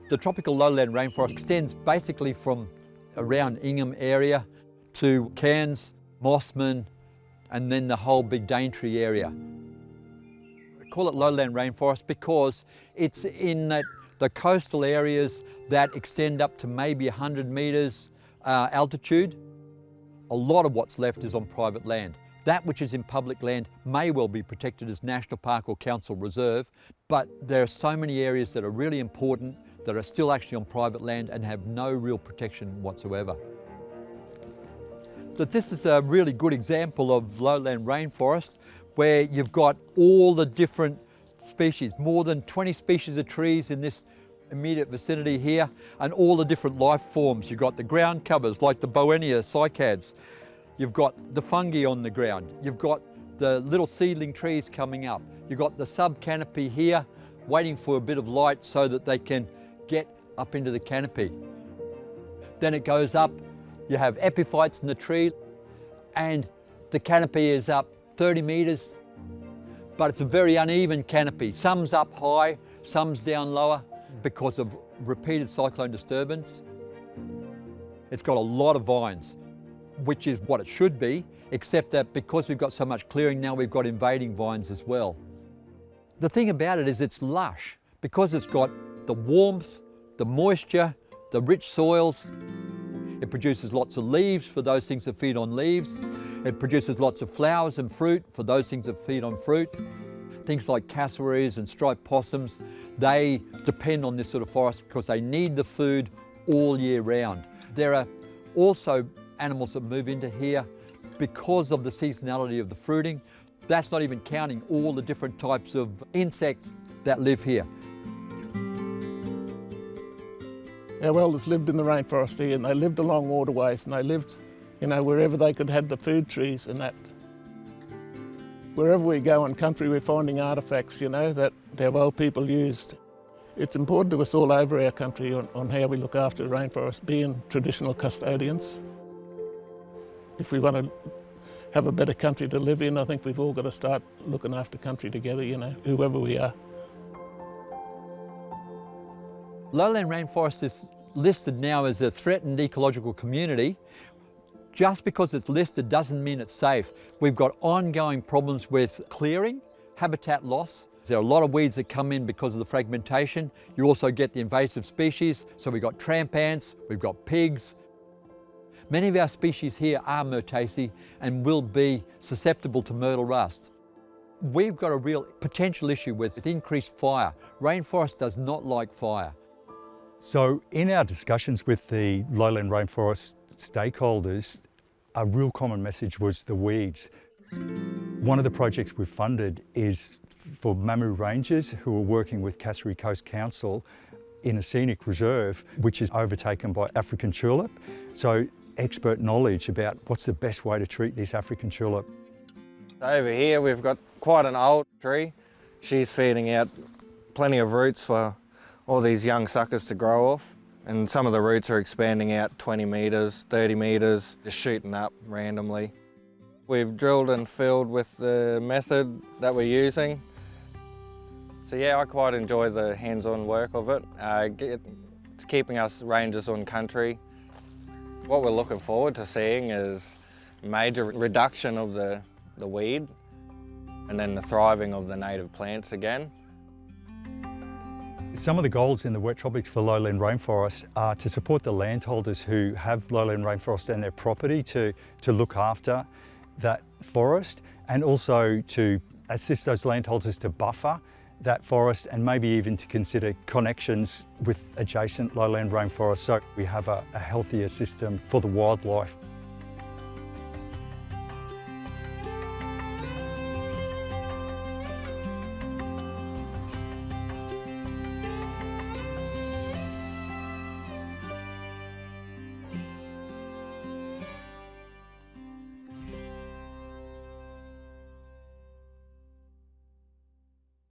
The tropical lowland rainforest extends basically from around Ingham area to Cairns, Mossman, and then the whole big Daintree area. We call it lowland rainforest because it's in the coastal areas that extend up to maybe 100 metres altitude. A lot of what's left is on private land. That which is in public land may well be protected as national park or council reserve, but there are so many areas that are really important that are still actually on private land and have no real protection whatsoever. That this is a really good example of lowland rainforest where you've got all the different species, more than 20 species of trees in this immediate vicinity here, and all the different life forms. You've got the ground covers like the Boenia cycads. You've got the fungi on the ground. You've got the little seedling trees coming up. You've got the sub-canopy here waiting for a bit of light so that they can get up into the canopy. Then it goes up, you have epiphytes in the tree, and the canopy is up 30 metres, but it's a very uneven canopy. Some's up high, some's down lower because of repeated cyclone disturbance. It's got a lot of vines, which is what it should be, except that because we've got so much clearing now, we've got invading vines as well. The thing about it is it's lush because it's got the warmth, the moisture, the rich soils. It produces lots of leaves for those things that feed on leaves. It produces lots of flowers and fruit for those things that feed on fruit. Things like cassowaries and striped possums, they depend on this sort of forest because they need the food all year round. There are also animals that move into here because of the seasonality of the fruiting. That's not even counting all the different types of insects that live here. Our elders lived in the rainforest here, and they lived along waterways, and they lived, wherever they could have the food trees and that. Wherever we go in country, we're finding artefacts, that our old people used. It's important to us all over our country on how we look after the rainforest, being traditional custodians. If we want to have a better country to live in, I think we've all got to start looking after country together, whoever we are. Lowland rainforest is listed now as a threatened ecological community. Just because it's listed doesn't mean it's safe. We've got ongoing problems with clearing, habitat loss. There are a lot of weeds that come in because of the fragmentation. You also get the invasive species. So we've got tramp ants, we've got pigs. Many of our species here are myrtaceae and will be susceptible to myrtle rust. We've got a real potential issue with increased fire. Rainforest does not like fire. So in our discussions with the lowland rainforest stakeholders, a real common message was the weeds. One of the projects we've funded is for Mamu Rangers who are working with Cassowary Coast Council in a scenic reserve which is overtaken by African tulip. So expert knowledge about what's the best way to treat this African tulip. Over here we've got quite an old tree. She's feeding out plenty of roots for all these young suckers to grow off, and some of the roots are expanding out 20 metres, 30 metres, just shooting up randomly. We've drilled and filled with the method that we're using. So yeah, I quite enjoy the hands-on work of it. It's keeping us rangers on country. What we're looking forward to seeing is major reduction of the weed and then the thriving of the native plants again. Some of the goals in the Wet Tropics for lowland rainforests are to support the landholders who have lowland rainforest and their property to look after that forest, and also to assist those landholders to buffer that forest and maybe even to consider connections with adjacent lowland rainforests so we have a healthier system for the wildlife.